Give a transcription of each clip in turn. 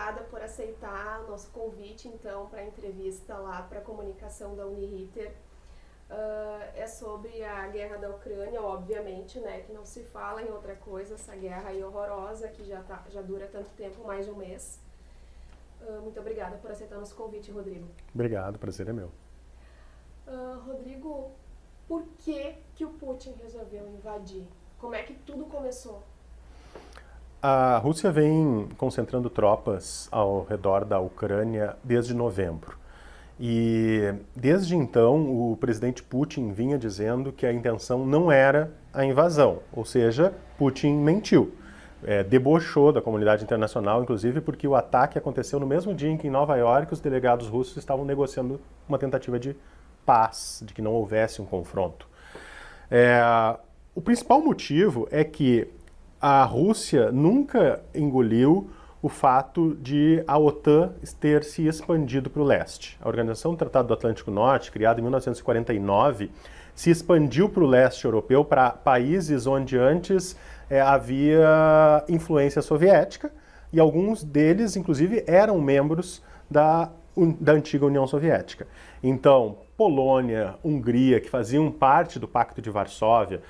obrigada por aceitar o nosso convite, então, para a entrevista lá para a comunicação da Uniriter. É sobre a guerra da Ucrânia, obviamente, né, que não se fala em outra coisa, essa guerra aí horrorosa que já dura tanto tempo, mais de um mês. Muito obrigada por aceitar nosso convite, Rodrigo. Obrigado, o prazer é meu. Rodrigo, por que o Putin resolveu invadir? Como é que tudo começou? A Rússia vem concentrando tropas ao redor da Ucrânia desde novembro. E desde então o presidente Putin vinha dizendo que a intenção não era a invasão, ou seja, Putin mentiu. Debochou da comunidade internacional, inclusive porque o ataque aconteceu no mesmo dia em que em Nova York os delegados russos estavam negociando uma tentativa de paz, de que não houvesse um confronto. O principal motivo é que a Rússia nunca engoliu o fato de a OTAN ter se expandido para o leste. A Organização do Tratado do Atlântico Norte, criada em 1949, se expandiu para o leste europeu, para países onde antes havia influência soviética, e alguns deles, inclusive, eram membros da antiga União Soviética. Então, Polônia, Hungria, que faziam parte do Pacto de Varsóvia,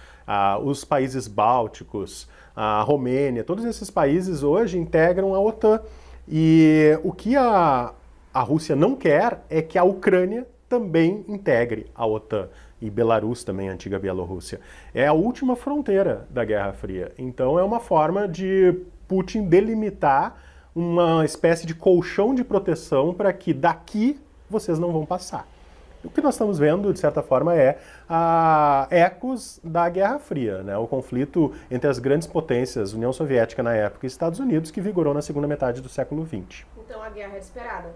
os países bálticos, a Romênia, todos esses países hoje integram a OTAN. E o que a Rússia não quer é que a Ucrânia também integre a OTAN. E Belarus também, a antiga Bielorrússia. É a última fronteira da Guerra Fria. Então é uma forma de Putin delimitar uma espécie de colchão de proteção para que daqui vocês não vão passar. O que nós estamos vendo, de certa forma, é ecos da Guerra Fria, né? O conflito entre as grandes potências, União Soviética na época e Estados Unidos, que vigorou na segunda metade do século XX. Então a guerra era esperada?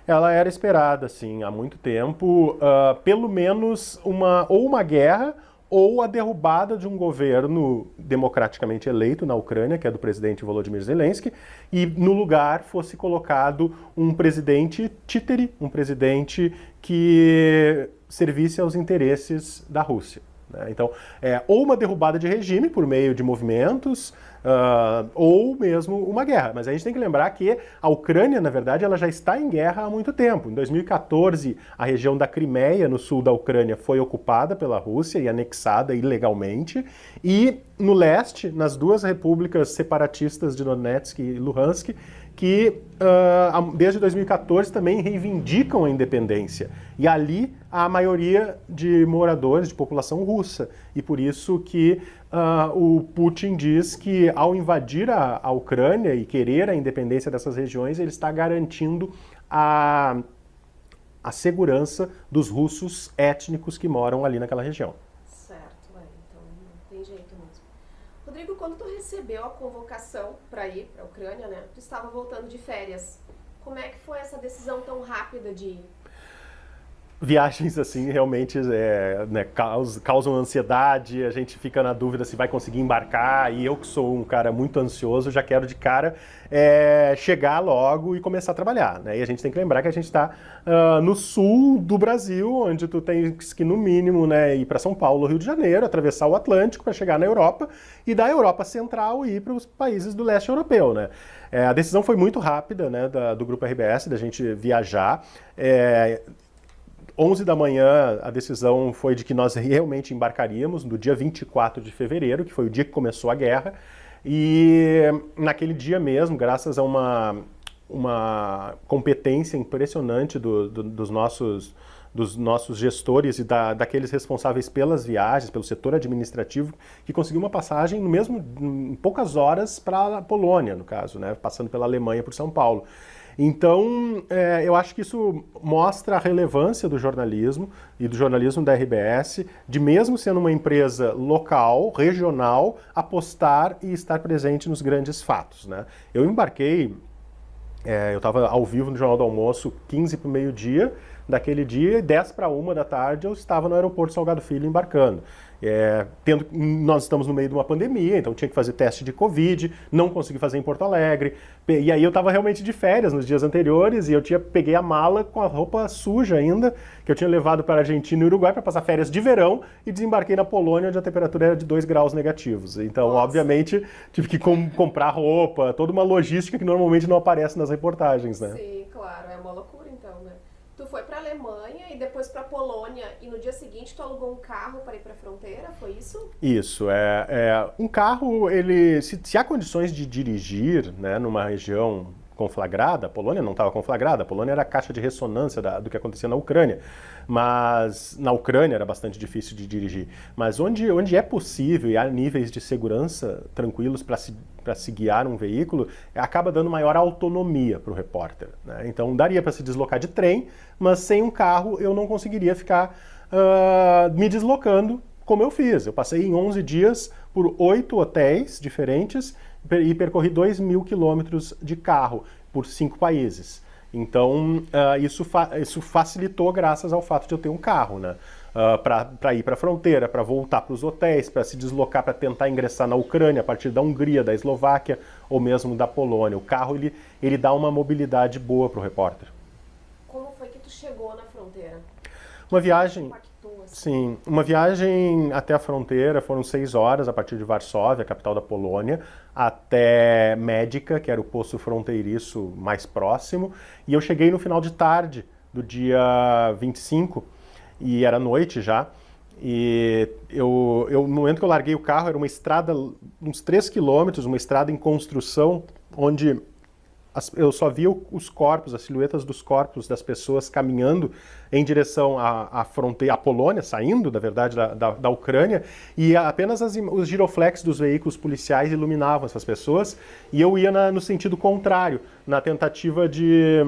Ela era esperada, sim, há muito tempo, pelo menos uma guerra ou a derrubada de um governo democraticamente eleito na Ucrânia, que é do presidente Volodymyr Zelensky, e no lugar fosse colocado um presidente títere, um presidente que servisse aos interesses da Rússia. Né? Então, ou uma derrubada de regime por meio de movimentos, ou mesmo uma guerra. Mas a gente tem que lembrar que a Ucrânia, na verdade, ela já está em guerra há muito tempo. Em 2014, a região da Crimeia, no sul da Ucrânia, foi ocupada pela Rússia e anexada ilegalmente. E no leste, nas duas repúblicas separatistas de Donetsk e Luhansk, que desde 2014 também reivindicam a independência. E ali há a maioria de moradores, de população russa. E por isso que o Putin diz que ao invadir a Ucrânia e querer a independência dessas regiões, ele está garantindo a segurança dos russos étnicos que moram ali naquela região. Certo, então não tem jeito mesmo. Rodrigo, quando tu recebeu a convocação para ir para a Ucrânia, né, tu estava voltando de férias. Como é que foi essa decisão tão rápida de ir? Viagens assim realmente causam ansiedade, a gente fica na dúvida se vai conseguir embarcar, e eu que sou um cara muito ansioso, já quero de cara chegar logo e começar a trabalhar, né? E a gente tem que lembrar que a gente está no sul do Brasil, onde tu tens que no mínimo, né, ir para São Paulo, Rio de Janeiro, atravessar o Atlântico para chegar na Europa, e da Europa Central ir para os países do leste europeu, né? A decisão foi muito rápida, né, do Grupo RBS, da gente viajar. 11 da manhã, a decisão foi de que nós realmente embarcaríamos no dia 24 de fevereiro, que foi o dia que começou a guerra. E naquele dia mesmo, graças a uma competência impressionante dos nossos gestores e daqueles responsáveis pelas viagens, pelo setor administrativo, que conseguiu uma passagem em poucas horas para a Polônia, no caso, né, passando pela Alemanha por São Paulo. Então, eu acho que isso mostra a relevância do jornalismo e do jornalismo da RBS, de mesmo sendo uma empresa local, regional, apostar e estar presente nos grandes fatos, né? Eu embarquei, eu estava ao vivo no Jornal do Almoço, 15 para o meio-dia, daquele dia, e 10:50 da tarde eu estava no aeroporto Salgado Filho embarcando. Nós estamos no meio de uma pandemia, então tinha que fazer teste de Covid, não consegui fazer em Porto Alegre, e aí eu estava realmente de férias nos dias anteriores, e peguei a mala com a roupa suja ainda, que eu tinha levado para a Argentina e Uruguai para passar férias de verão, e desembarquei na Polônia, onde a temperatura era de 2 graus negativos. Então, Nossa. obviamente, tive que comprar roupa, toda uma logística que normalmente não aparece nas reportagens, né? Sim, claro, é uma loucura então, né? Tu foi pra Alemanha e depois pra Polônia e no dia seguinte tu alugou um carro para ir pra fronteira, foi isso? Isso, um carro, se há condições de dirigir, né, numa região conflagrada, a Polônia não estava conflagrada, a Polônia era a caixa de ressonância do que acontecia na Ucrânia, mas na Ucrânia era bastante difícil de dirigir, mas onde é possível e há níveis de segurança tranquilos para se guiar um veículo, acaba dando maior autonomia para o repórter, né? Então daria para se deslocar de trem, mas sem um carro eu não conseguiria ficar me deslocando como eu fiz. Eu passei em 11 dias por 8 hotéis diferentes e percorri 2.000 quilômetros de carro por 5 países. Então, isso facilitou graças ao fato de eu ter um carro, né? Para ir para a fronteira, para voltar para os hotéis, para se deslocar, para tentar ingressar na Ucrânia a partir da Hungria, da Eslováquia ou mesmo da Polônia. O carro ele dá uma mobilidade boa para o repórter. Como foi que tu chegou na fronteira? Uma viagem... Impactou, assim? Sim, uma viagem até a fronteira, foram 6 horas a partir de Varsóvia, a capital da Polônia, até Médica, que era o posto fronteiriço mais próximo, e eu cheguei no final de tarde do dia 25, e era noite já, e no momento que eu larguei o carro, era uma estrada, uns 3 quilômetros, uma estrada em construção, onde eu só via os corpos, as silhuetas dos corpos das pessoas caminhando em direção à fronteira, à Polônia, saindo, na verdade, da Ucrânia, e apenas os giroflex dos veículos policiais iluminavam essas pessoas, e eu ia no sentido contrário, na tentativa de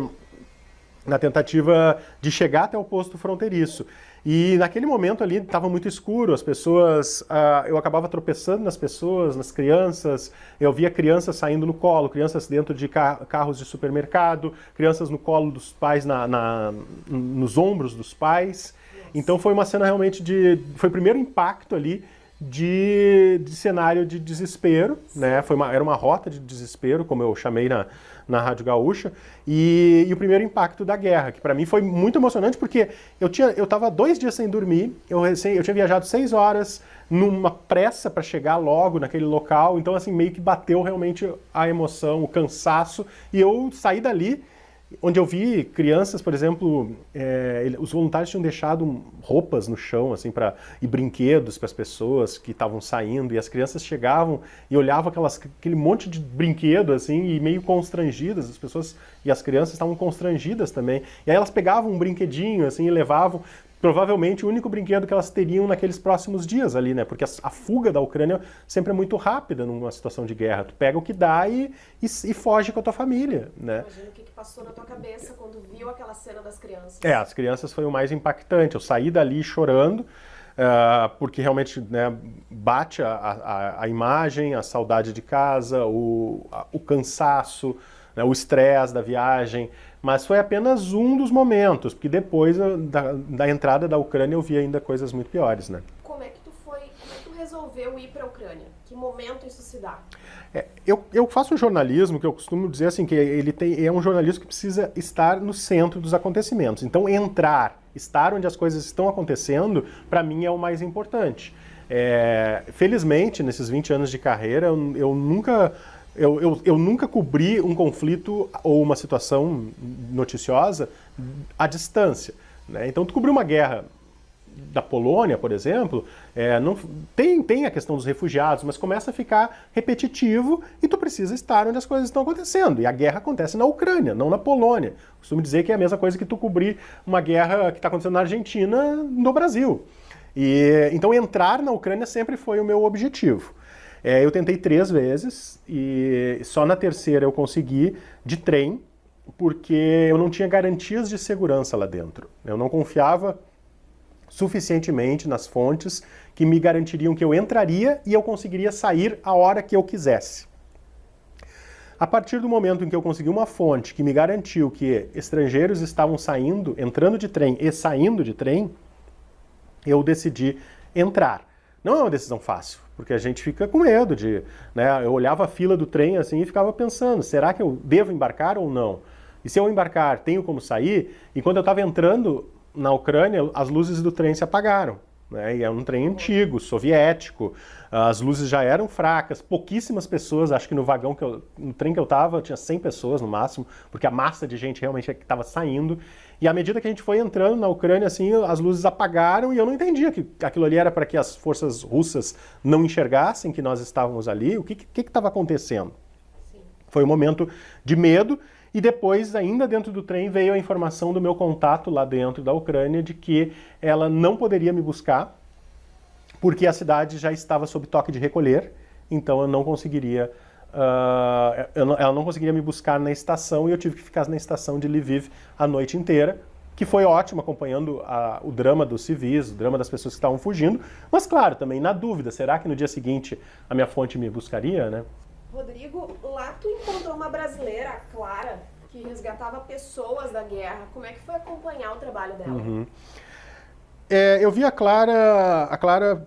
chegar até o posto fronteiriço. E naquele momento ali estava muito escuro, as pessoas, eu acabava tropeçando nas pessoas, nas crianças, eu via crianças saindo no colo, crianças dentro de carros de supermercado, crianças no colo dos pais, nos ombros dos pais. Então foi uma cena realmente foi o primeiro impacto ali de cenário de desespero, né? Era uma rota de desespero, como eu chamei na Rádio Gaúcha, e o primeiro impacto da guerra, que para mim foi muito emocionante, porque eu estava 2 dias sem dormir, eu tinha viajado 6 horas numa pressa para chegar logo naquele local, então assim, meio que bateu realmente a emoção, o cansaço, e eu saí dali, onde eu vi crianças, por exemplo, os voluntários tinham deixado roupas no chão, assim, e brinquedos para as pessoas que estavam saindo, e as crianças chegavam e olhavam aquele monte de brinquedo, assim, e meio constrangidas, as pessoas e as crianças estavam constrangidas também, e aí elas pegavam um brinquedinho, assim, e levavam, provavelmente o único brinquedo que elas teriam naqueles próximos dias ali, né? Porque a fuga da Ucrânia sempre é muito rápida numa situação de guerra. Tu pega o que dá e foge com a tua família, né? Imagina o que passou na tua cabeça quando viu aquela cena das crianças. As crianças foi o mais impactante. Eu saí dali chorando, porque realmente, né, bate a imagem, a saudade de casa, o cansaço, né, o estresse da viagem. Mas foi apenas um dos momentos, porque depois da entrada da Ucrânia eu vi ainda coisas muito piores, né? Como é que tu resolveu ir para a Ucrânia? Que momento isso se dá? Eu faço um jornalismo que eu costumo dizer assim, que é um jornalismo que precisa estar no centro dos acontecimentos. Então estar onde as coisas estão acontecendo, para mim é o mais importante. Felizmente, nesses 20 anos de carreira, eu nunca cobri um conflito ou uma situação noticiosa à distância, né? Então, tu cobriu uma guerra da Polônia, por exemplo, não, tem a questão dos refugiados, mas começa a ficar repetitivo e tu precisa estar onde as coisas estão acontecendo. E a guerra acontece na Ucrânia, não na Polônia. Costumo dizer que é a mesma coisa que tu cobrir uma guerra que está acontecendo na Argentina, no Brasil. Então, entrar na Ucrânia sempre foi o meu objetivo. Eu tentei 3 vezes e só na terceira eu consegui de trem, porque eu não tinha garantias de segurança lá dentro. Eu não confiava suficientemente nas fontes que me garantiriam que eu entraria e eu conseguiria sair a hora que eu quisesse. A partir do momento em que eu consegui uma fonte que me garantiu que estrangeiros estavam saindo, entrando de trem e saindo de trem, eu decidi entrar. Não é uma decisão fácil, porque a gente fica com medo de, né? Eu olhava a fila do trem assim e ficava pensando, será que eu devo embarcar ou não? E se eu embarcar, tenho como sair? E quando eu estava entrando na Ucrânia, as luzes do trem se apagaram. Né? E é um trem antigo, soviético, as luzes já eram fracas, pouquíssimas pessoas, acho que no vagão, no trem que eu estava, tinha 100 pessoas no máximo, porque a massa de gente realmente estava saindo. E à medida que a gente foi entrando na Ucrânia, assim, as luzes apagaram e eu não entendia que aquilo ali era para que as forças russas não enxergassem que nós estávamos ali, o que estava acontecendo. Sim. Foi um momento de medo. E depois, ainda dentro do trem, veio a informação do meu contato lá dentro da Ucrânia de que ela não poderia me buscar porque a cidade já estava sob toque de recolher, então eu não conseguiria, ela não conseguiria me buscar na estação e eu tive que ficar na estação de Lviv a noite inteira, que foi ótimo acompanhando o drama dos civis, o drama das pessoas que estavam fugindo, mas claro, também na dúvida, será que no dia seguinte a minha fonte me buscaria, né? Rodrigo, lá tu encontrou uma brasileira, a Clara, que resgatava pessoas da guerra. Como é que foi acompanhar o trabalho dela? Uhum. Eu vi a Clara,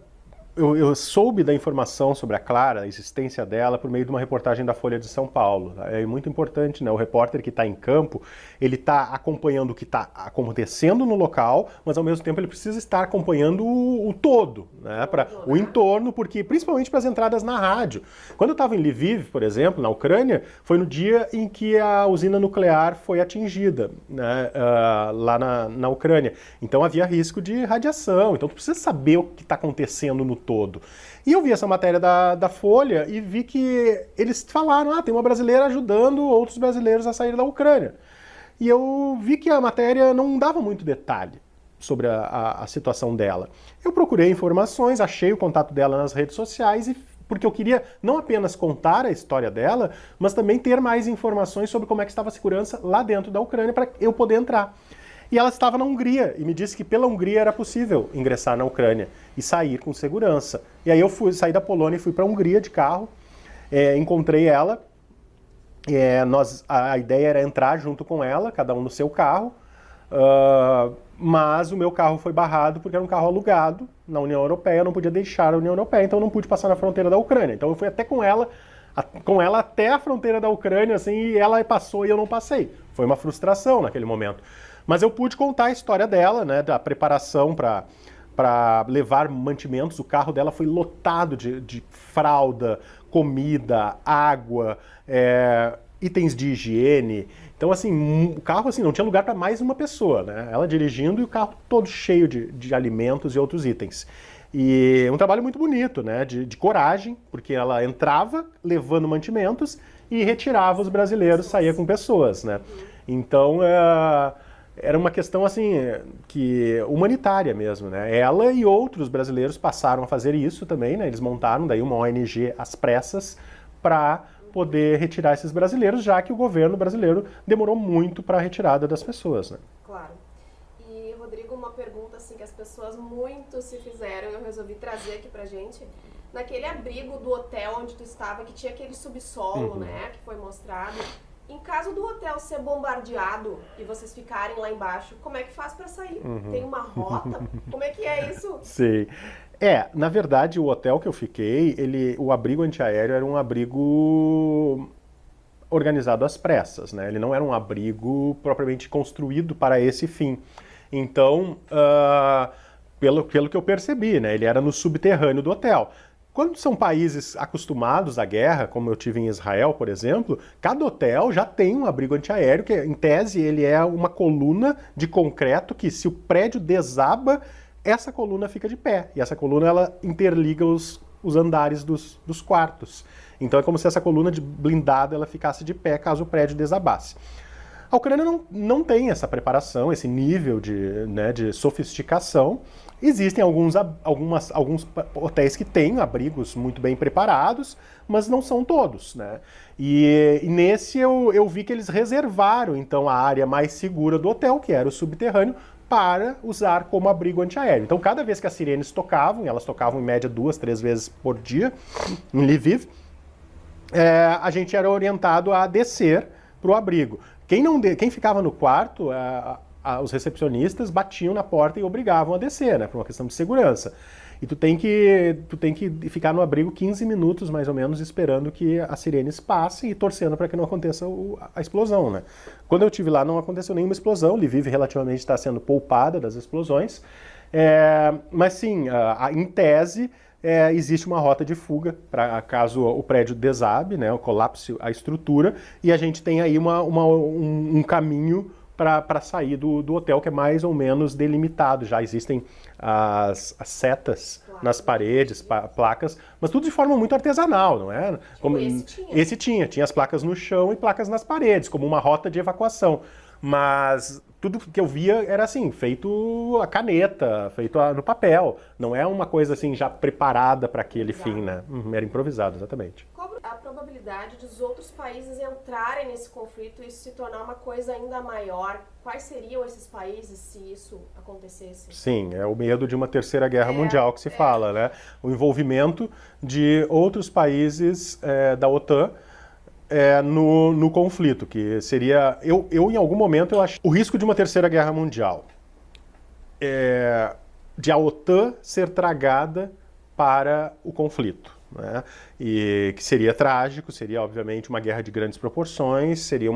eu soube da informação sobre a Clara, a existência dela, por meio de uma reportagem da Folha de São Paulo. É muito importante, né? O repórter que está em campo, ele está acompanhando o que está acontecendo no local, mas ao mesmo tempo ele precisa estar acompanhando o todo, né? O entorno, porque principalmente para as entradas na rádio. Quando eu estava em Lviv, por exemplo, na Ucrânia, foi no dia em que a usina nuclear foi atingida, né? Lá na Ucrânia. Então havia risco de radiação, então tu precisa saber o que está acontecendo no todo. E eu vi essa matéria da Folha e vi que eles falaram, tem uma brasileira ajudando outros brasileiros a sair da Ucrânia. E eu vi que a matéria não dava muito detalhe sobre a situação dela. Eu procurei informações, achei o contato dela nas redes sociais, porque eu queria não apenas contar a história dela, mas também ter mais informações sobre como é que estava a segurança lá dentro da Ucrânia para eu poder entrar. E ela estava na Hungria e me disse que pela Hungria era possível ingressar na Ucrânia e sair com segurança. E aí eu saí da Polônia e fui para a Hungria de carro, encontrei ela, a ideia era entrar junto com ela, cada um no seu carro, mas o meu carro foi barrado porque era um carro alugado na União Europeia, eu não podia deixar a União Europeia, então eu não pude passar na fronteira da Ucrânia. Então eu fui até com ela até a fronteira da Ucrânia, assim, e ela passou e eu não passei. Foi uma frustração naquele momento. Mas eu pude contar a história dela, né, da preparação para levar mantimentos. O carro dela foi lotado de fralda, comida, água, itens de higiene. Então, assim, o carro assim, não tinha lugar para mais uma pessoa, né? Ela dirigindo e o carro todo cheio de alimentos e outros itens. E um trabalho muito bonito, né, de coragem, porque ela entrava levando mantimentos e retirava os brasileiros, saía com pessoas, né? Então, era uma questão assim, humanitária mesmo, né? Ela e outros brasileiros passaram a fazer isso também, né? Eles montaram daí uma ONG às pressas para poder retirar esses brasileiros, já que o governo brasileiro demorou muito para a retirada das pessoas, né? Claro. E, Rodrigo, uma pergunta assim que as pessoas muito se fizeram e eu resolvi trazer aqui pra gente. Naquele abrigo do hotel onde tu estava, que tinha aquele subsolo, né, que foi mostrado. Em caso do hotel ser bombardeado e vocês ficarem lá embaixo, como é que faz para sair? Tem uma rota? Como é que é isso? Sim. Na verdade, o hotel que eu fiquei, o abrigo antiaéreo era um abrigo organizado às pressas, né? Ele não era um abrigo propriamente construído para esse fim. Então, pelo que eu percebi, né, ele era no subterrâneo do hotel. Quando são países acostumados à guerra, como eu tive em Israel, por exemplo, cada hotel já tem um abrigo antiaéreo, que em tese ele é uma coluna de concreto que, se o prédio desaba, essa coluna fica de pé. E essa coluna ela interliga os andares dos quartos. Então é como se essa coluna blindada ela ficasse de pé caso o prédio desabasse. A Ucrânia não tem essa preparação, esse nível de sofisticação. Existem alguns hotéis que têm abrigos muito bem preparados, mas não são todos, né? E nesse eu vi que eles reservaram, então, a área mais segura do hotel, que era o subterrâneo, para usar como abrigo antiaéreo. Então, cada vez que as sirenes tocavam, e elas tocavam em média 2, 3 vezes por dia em Lviv, a gente era orientado a descer para o abrigo. Quem ficava no quarto, os recepcionistas batiam na porta e obrigavam a descer, né, por uma questão de segurança. E tu tem que ficar no abrigo 15 minutos, mais ou menos, esperando que as sirenes passem e torcendo para que não aconteça a explosão, né? Quando eu estive lá, não aconteceu nenhuma explosão. Lviv relativamente está sendo poupada das explosões. Mas sim, em tese, existe uma rota de fuga para caso o prédio desabe, né, colapse a estrutura, e a gente tem aí um caminho para sair do hotel, que é mais ou menos delimitado. Já existem as setas nas paredes, placas, mas tudo de forma muito artesanal, não é? Como, esse tinha as placas no chão e placas nas paredes, como uma rota de evacuação. Mas tudo que eu via era assim, feito a caneta, feito no papel. Não é uma coisa assim já preparada para aquele fim, né? Era improvisado, exatamente. Qual a probabilidade dos outros países entrarem nesse conflito e isso se tornar uma coisa ainda maior? Quais seriam esses países se isso acontecesse? Sim, é o medo de uma terceira guerra mundial que se fala, né? O envolvimento de outros países da OTAN no conflito, que seria... Eu em algum momento, eu acho o risco de uma terceira guerra mundial, de a OTAN ser tragada para o conflito, né? E que seria trágico, seria obviamente uma guerra de grandes proporções, seria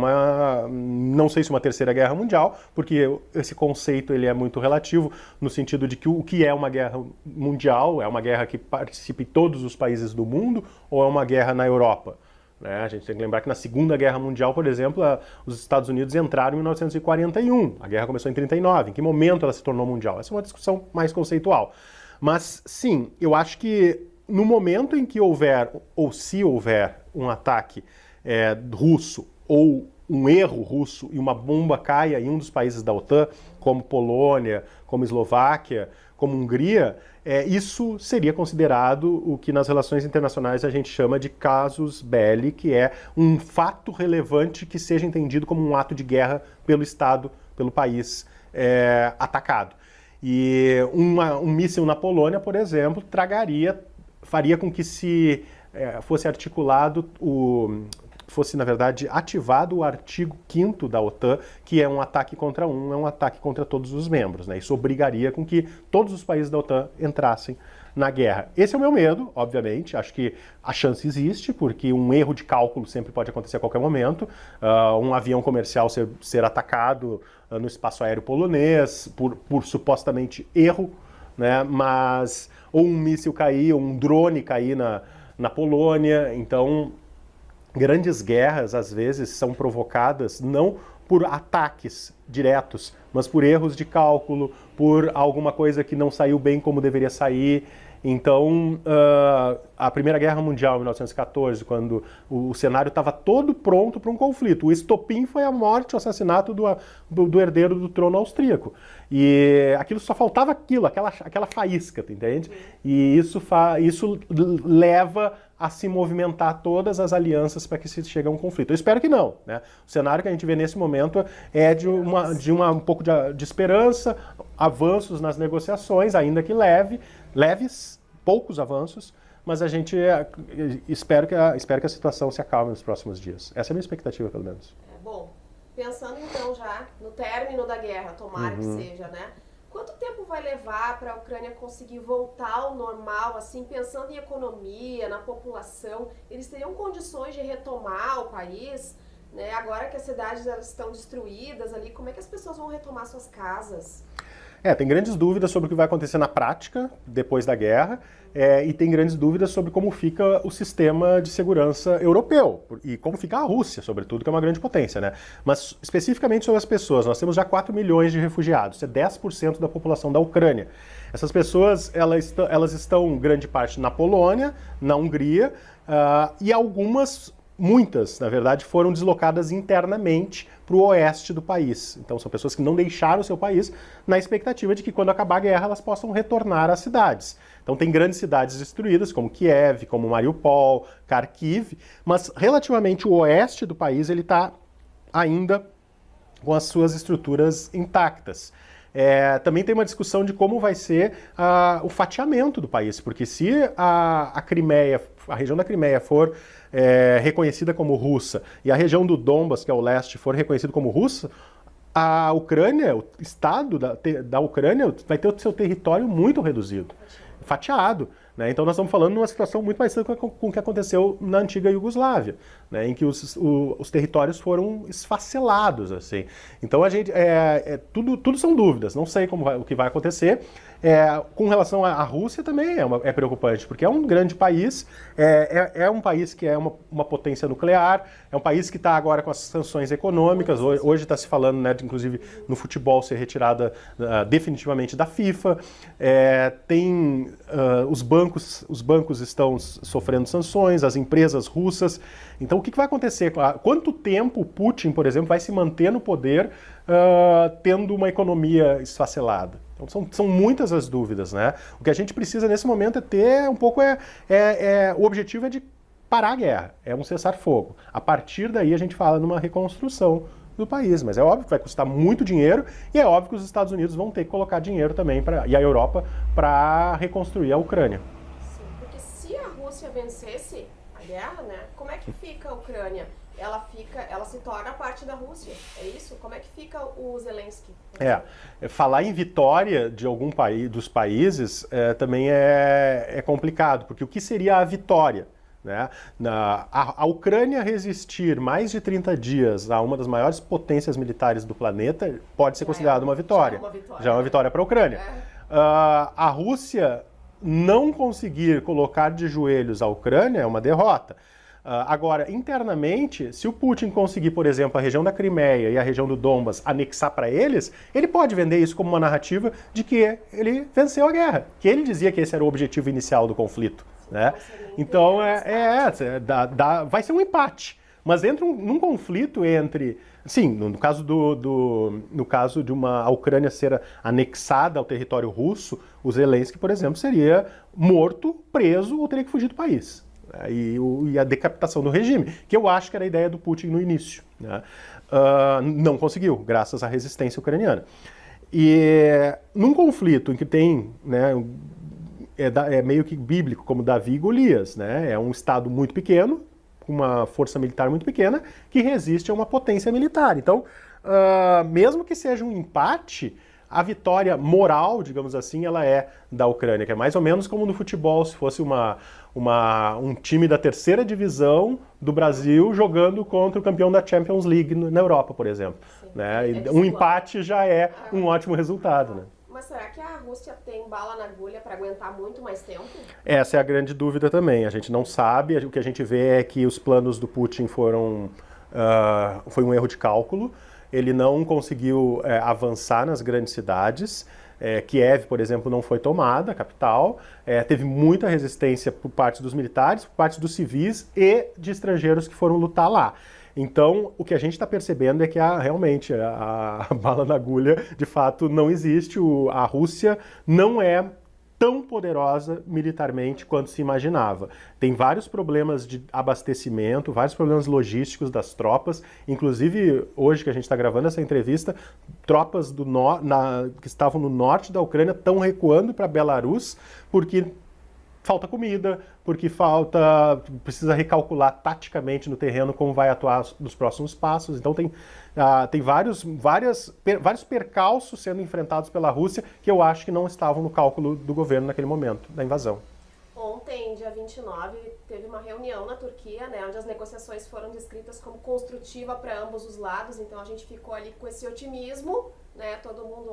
não sei se uma terceira guerra mundial, porque esse conceito ele é muito relativo, no sentido de que o que é uma guerra mundial, é uma guerra que participa em todos os países do mundo, ou é uma guerra na Europa? Né? A gente tem que lembrar que na Segunda Guerra Mundial, por exemplo, os Estados Unidos entraram em 1941, a guerra começou em 1939, em que momento ela se tornou mundial? Essa é uma discussão mais conceitual. Mas sim, eu acho que no momento em que houver, ou se houver, um ataque russo ou um erro russo e uma bomba caia em um dos países da OTAN, como Polônia, como Eslováquia, como Hungria, isso seria considerado o que nas relações internacionais a gente chama de casus belli, que é um fato relevante que seja entendido como um ato de guerra pelo Estado, pelo país atacado. E um míssil na Polônia, por exemplo, faria com que se fosse articulado fosse, na verdade, ativado o artigo 5º da OTAN, que é um ataque contra é um ataque contra todos os membros, né? Isso obrigaria com que todos os países da OTAN entrassem na guerra. Esse é o meu medo, obviamente. Acho que a chance existe, porque um erro de cálculo sempre pode acontecer a qualquer momento. Um avião comercial ser atacado no espaço aéreo polonês por supostamente erro, né? Ou um míssil cair, ou um drone cair na Polônia. Então, grandes guerras, às vezes, são provocadas não por ataques diretos, mas por erros de cálculo, por alguma coisa que não saiu bem como deveria sair. Então, a Primeira Guerra Mundial, em 1914, quando o cenário estava todo pronto para um conflito, o estopim foi a morte, o assassinato do herdeiro do trono austríaco. E aquilo só faltava aquela faísca, tu entende? E isso leva a se movimentar todas as alianças para que se chegue a um conflito. Eu espero que não, né? O cenário que a gente vê nesse momento é de um pouco de esperança, avanços nas negociações, ainda que leves, poucos avanços, mas a gente espera que a situação se acalme nos próximos dias. Essa é a minha expectativa, pelo menos. Bom, pensando então já no término da guerra, tomara que seja, né? Quanto tempo vai levar para a Ucrânia conseguir voltar ao normal, assim, pensando em economia, na população? Eles teriam condições de retomar o país, né? Agora que as cidades elas estão destruídas ali, como é que as pessoas vão retomar suas casas? Tem grandes dúvidas sobre o que vai acontecer na prática depois da guerra, e tem grandes dúvidas sobre como fica o sistema de segurança europeu e como fica a Rússia, sobretudo, que é uma grande potência, né? Mas especificamente sobre as pessoas, nós temos já 4 milhões de refugiados, isso é 10% da população da Ucrânia. Essas pessoas, elas estão grande parte na Polônia, na Hungria, e muitas, na verdade, foram deslocadas internamente para o oeste do país. Então, são pessoas que não deixaram o seu país na expectativa de que, quando acabar a guerra, elas possam retornar às cidades. Então, tem grandes cidades destruídas, como Kiev, como Mariupol, Kharkiv, mas, relativamente, o oeste do país ele está ainda com as suas estruturas intactas. Também tem uma discussão de como vai ser o fatiamento do país, porque se a Crimeia a região da Crimeia for reconhecida como russa e a região do Donbas, que é o leste, for reconhecido como russa, a Ucrânia, o estado da Ucrânia vai ter o seu território muito reduzido, fatiado. Né? Então nós estamos falando de uma situação muito parecida com o que aconteceu na antiga Iugoslávia, né? Em que os territórios foram esfacelados. Assim. Então a gente, tudo são dúvidas, não sei o que vai acontecer. Com relação à Rússia também é preocupante, porque é um grande país, é um país que é uma potência nuclear, é um país que está agora com as sanções econômicas, hoje está se falando, né, de, inclusive, no futebol ser retirada definitivamente da FIFA, os bancos estão sofrendo sanções, as empresas russas. Então o que vai acontecer? Quanto tempo o Putin, por exemplo, vai se manter no poder tendo uma economia esfacelada? Então são muitas as dúvidas, né? O que a gente precisa nesse momento é ter um pouco... o objetivo é de parar a guerra, é um cessar-fogo. A partir daí a gente fala numa reconstrução do país, mas é óbvio que vai custar muito dinheiro e é óbvio que os Estados Unidos vão ter que colocar dinheiro também, e a Europa, para reconstruir a Ucrânia. Sim, porque se a Rússia vencesse a guerra, né, como é que fica a Ucrânia? Ela se torna parte da Rússia, é isso? Como é que fica o Zelensky? Falar em vitória de algum dos países também é complicado, porque o que seria a vitória? Né? A Ucrânia resistir mais de 30 dias a uma das maiores potências militares do planeta pode ser considerada uma vitória. Já é uma vitória para a Ucrânia. A Rússia não conseguir colocar de joelhos a Ucrânia é uma derrota. Agora, internamente, se o Putin conseguir, por exemplo, a região da Crimeia e a região do Donbas anexar para eles, ele pode vender isso como uma narrativa de que ele venceu a guerra, que ele dizia que esse era o objetivo inicial do conflito. Né? Então, vai ser um empate. Mas num conflito entre... Sim, no caso no caso de a Ucrânia ser anexada ao território russo, o Zelensky, por exemplo, seria morto, preso ou teria que fugir do país. E a decapitação do regime, que eu acho que era a ideia do Putin no início. Né? Não conseguiu, graças à resistência ucraniana. E num conflito em que tem... Né, é meio que bíblico, como Davi e Golias, né? É um estado muito pequeno, com uma força militar muito pequena, que resiste a uma potência militar. Então, mesmo que seja um empate, a vitória moral, digamos assim, ela é da Ucrânia, que é mais ou menos como no futebol, se fosse um time da terceira divisão do Brasil jogando contra o campeão da Champions League na Europa, por exemplo. Né? Um empate já é um ótimo resultado, né? Mas será que a Rússia tem bala na agulha para aguentar muito mais tempo? Essa é a grande dúvida também. A gente não sabe. O que a gente vê é que os planos do Putin foi um erro de cálculo. Ele não conseguiu avançar nas grandes cidades. Kiev, por exemplo, não foi tomada, a capital. Teve muita resistência por parte dos militares, por parte dos civis e de estrangeiros que foram lutar lá. Então, o que a gente está percebendo é que realmente a bala na agulha, de fato, não existe. A Rússia não é tão poderosa militarmente quanto se imaginava. Tem vários problemas de abastecimento, vários problemas logísticos das tropas. Inclusive, hoje que a gente está gravando essa entrevista, tropas que estavam no norte da Ucrânia estão recuando para Belarus porque falta comida, porque precisa recalcular taticamente no terreno como vai atuar nos próximos passos. Então tem vários percalços sendo enfrentados pela Rússia que eu acho que não estavam no cálculo do governo naquele momento da invasão. Ontem, dia 29, teve uma reunião na Turquia, né, onde as negociações foram descritas como construtiva para ambos os lados. Então a gente ficou ali com esse otimismo, né, todo mundo,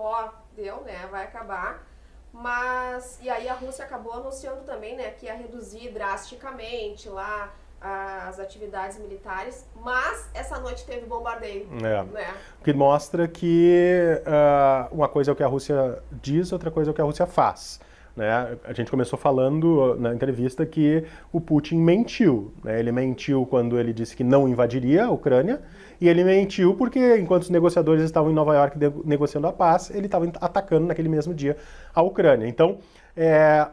deu, né, vai acabar. E aí a Rússia acabou anunciando também, né, que ia reduzir drasticamente lá as atividades militares, mas essa noite teve bombardeio. Né? O que mostra que uma coisa é o que a Rússia diz, outra coisa é o que a Rússia faz. Né? A gente começou falando na entrevista que o Putin mentiu. Né? Ele mentiu quando ele disse que não invadiria a Ucrânia, e ele mentiu porque, enquanto os negociadores estavam em Nova York negociando a paz, ele estava atacando naquele mesmo dia a Ucrânia. Então,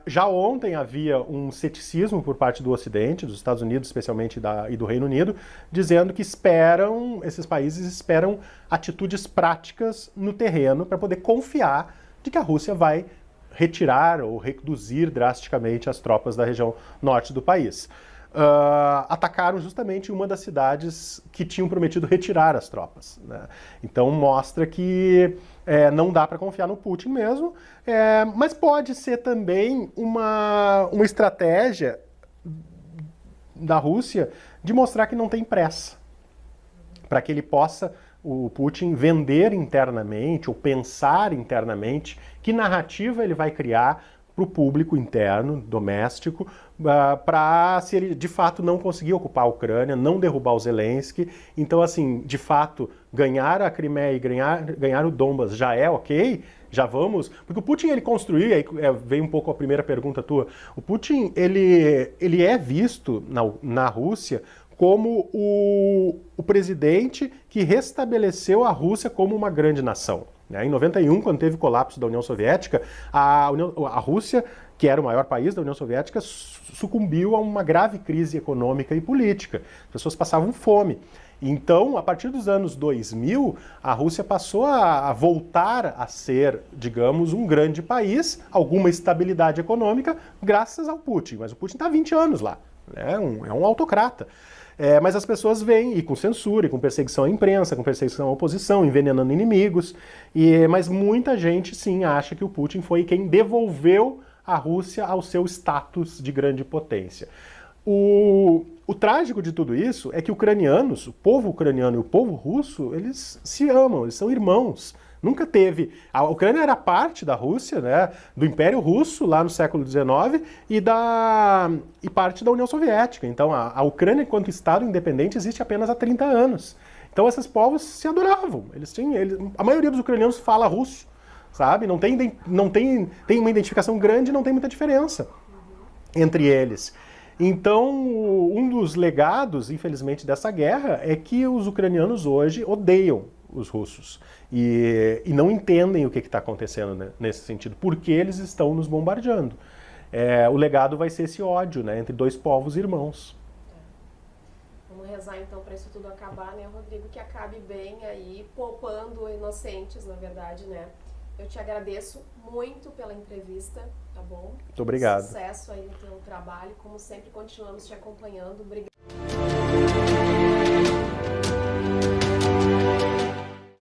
já ontem havia um ceticismo por parte do Ocidente, dos Estados Unidos especialmente e do Reino Unido, dizendo que esses países esperam atitudes práticas no terreno para poder confiar de que a Rússia vai retirar ou reduzir drasticamente as tropas da região norte do país. Atacaram justamente uma das cidades que tinham prometido retirar as tropas, né? Então mostra que não dá para confiar no Putin mesmo, mas pode ser também uma estratégia da Rússia de mostrar que não tem pressa, para que ele possa, o Putin, vender internamente ou pensar internamente que narrativa ele vai criar para o público interno, doméstico, para, se ele de fato não conseguir ocupar a Ucrânia, não derrubar o Zelensky. Então, assim, de fato, ganhar a Crimeia e ganhar o Donbas já é ok, já vamos... Porque o Putin, ele construiu, aí veio um pouco a primeira pergunta tua, o Putin, ele é visto na Rússia como o presidente que restabeleceu a Rússia como uma grande nação. Em 91, quando teve o colapso da União Soviética, a Rússia, que era o maior país da União Soviética, sucumbiu a uma grave crise econômica e política. As pessoas passavam fome. Então, a partir dos anos 2000, a Rússia passou a voltar a ser, digamos, um grande país, alguma estabilidade econômica, graças ao Putin. Mas o Putin está há 20 anos lá, é um autocrata. Mas as pessoas vêm, e com censura, e com perseguição à imprensa, com perseguição à oposição, envenenando inimigos, mas muita gente, sim, acha que o Putin foi quem devolveu a Rússia ao seu status de grande potência. O trágico de tudo isso é que ucranianos, o povo ucraniano e o povo russo, eles se amam, eles são irmãos. Nunca teve... A Ucrânia era parte da Rússia, né, do Império Russo, lá no século XIX, e parte da União Soviética. Então, a Ucrânia, enquanto Estado independente, existe apenas há 30 anos. Então, esses povos se adoravam. A maioria dos ucranianos fala russo, sabe? Tem uma identificação grande, não tem muita diferença entre eles. Então, um dos legados, infelizmente, dessa guerra é que os ucranianos hoje odeiam os russos e não entendem o que está acontecendo, né, nesse sentido, porque eles estão nos bombardeando. O legado vai ser esse ódio, né, entre dois povos irmãos. Vamos rezar então para isso tudo acabar, né, Rodrigo, que acabe bem aí, poupando inocentes, na verdade, né. Eu te agradeço muito pela entrevista, tá bom? Muito obrigado. Sucesso aí no teu trabalho, como sempre continuamos te acompanhando. Obrigado.